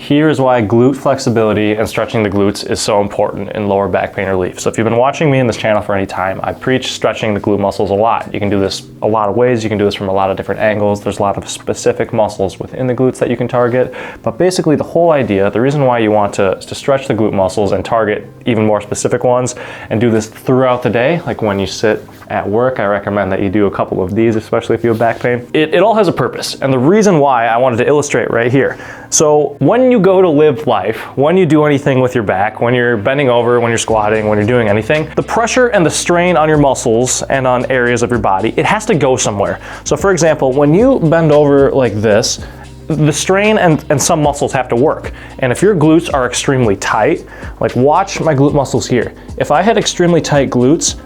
Here is why glute flexibility and stretching the glutes is so important in lower back pain relief. So if you've been watching me in this channel for any time, I preach stretching the glute muscles a lot. You can do this a lot of ways. You can do this from a lot of different angles. There's a lot of specific muscles within the glutes that you can target. But basically the whole idea, the reason why you want to stretch the glute muscles and target even more specific ones and do this throughout the day, like when you sit at work, I recommend that you do a couple of these, especially if you have back pain. It all has a purpose. And the reason why I wanted to illustrate right here. So when you go to live life, when you do anything with your back, when you're bending over, when you're squatting, when you're doing anything, the pressure and the strain on your muscles and on areas of your body, it has to go somewhere. So for example, when you bend over like this, the strain and some muscles have to work. And if your glutes are extremely tight, like watch my glute muscles here. If I had extremely tight glutes,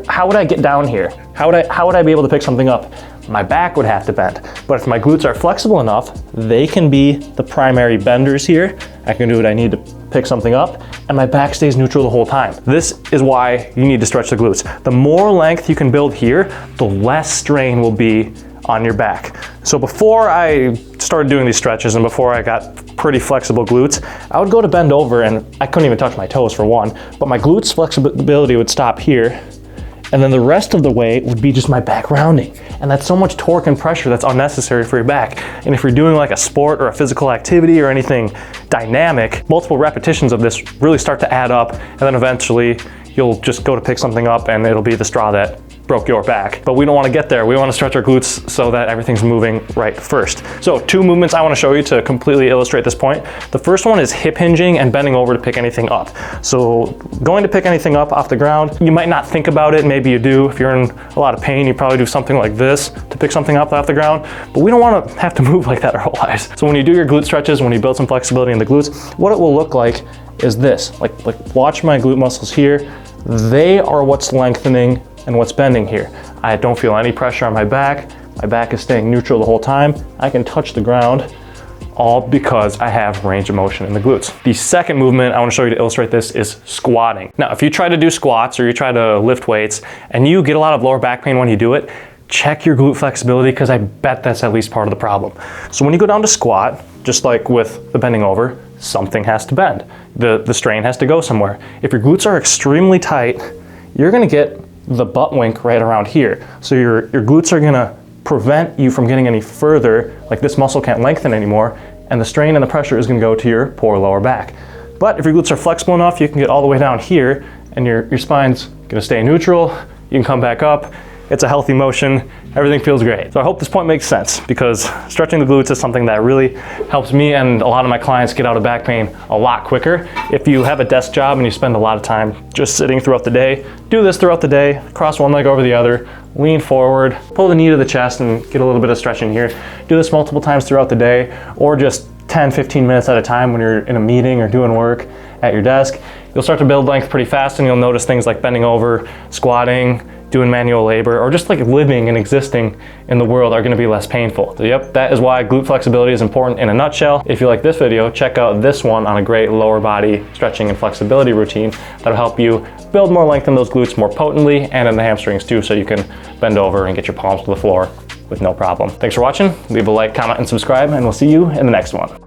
how would I get down here? How would I be able to pick something up? My back would have to bend. But if my glutes are flexible enough, they can be the primary benders here. I can do what I need to pick something up, and my back stays neutral the whole time. This is why you need to stretch the glutes. The more length you can build here, the less strain will be on your back. So before I started doing these stretches and before I got pretty flexible glutes, I would go to bend over and I couldn't even touch my toes for one, but my glutes flexibility would stop here. And then the rest of the way would be just my back rounding. And that's so much torque and pressure that's unnecessary for your back. And if you're doing like a sport or a physical activity or anything dynamic, multiple repetitions of this really start to add up. And then eventually you'll just go to pick something up and it'll be the straw that broke your back. But we don't want to get there. We want to stretch our glutes so that everything's moving right first. So 2 movements I want to show you to completely illustrate this point. The first one is hip hinging and bending over to pick anything up. So going to pick anything up off the ground, you might not think about it, maybe you do. If you're in a lot of pain, you probably do something like this to pick something up off the ground, but we don't want to have to move like that our whole lives. So when you do your glute stretches, when you build some flexibility in the glutes, what it will look like is this. Like watch my glute muscles here. They are what's lengthening and what's bending here. I don't feel any pressure on my back. My back is staying neutral the whole time. I can touch the ground, all because I have range of motion in the glutes. The second movement I want to show you to illustrate this is squatting. Now, if you try to do squats or you try to lift weights and you get a lot of lower back pain when you do it, check your glute flexibility because I bet that's at least part of the problem. So when you go down to squat, just like with the bending over, something has to bend. The strain has to go somewhere. If your glutes are extremely tight, you're gonna get the butt wink right around here. So your glutes are gonna prevent you from getting any further, like this muscle can't lengthen anymore, and the strain and the pressure is gonna go to your poor lower back. But if your glutes are flexible enough, you can get all the way down here, and your spine's gonna stay neutral, you can come back up, it's a healthy motion, everything feels great. So I hope this point makes sense because stretching the glutes is something that really helps me and a lot of my clients get out of back pain a lot quicker. If you have a desk job and you spend a lot of time just sitting throughout the day, do this throughout the day, cross one leg over the other, lean forward, pull the knee to the chest and get a little bit of stretching here. Do this multiple times throughout the day or just 10, 15 minutes at a time when you're in a meeting or doing work at your desk. You'll start to build length pretty fast and you'll notice things like bending over, squatting, doing manual labor, or just like living and existing in the world are gonna be less painful. So yep, that is why glute flexibility is important in a nutshell. If you like this video, check out this one on a great lower body stretching and flexibility routine that'll help you build more length in those glutes more potently and in the hamstrings too, so you can bend over and get your palms to the floor with no problem. Thanks for watching. Leave a like, comment, and subscribe, and we'll see you in the next one.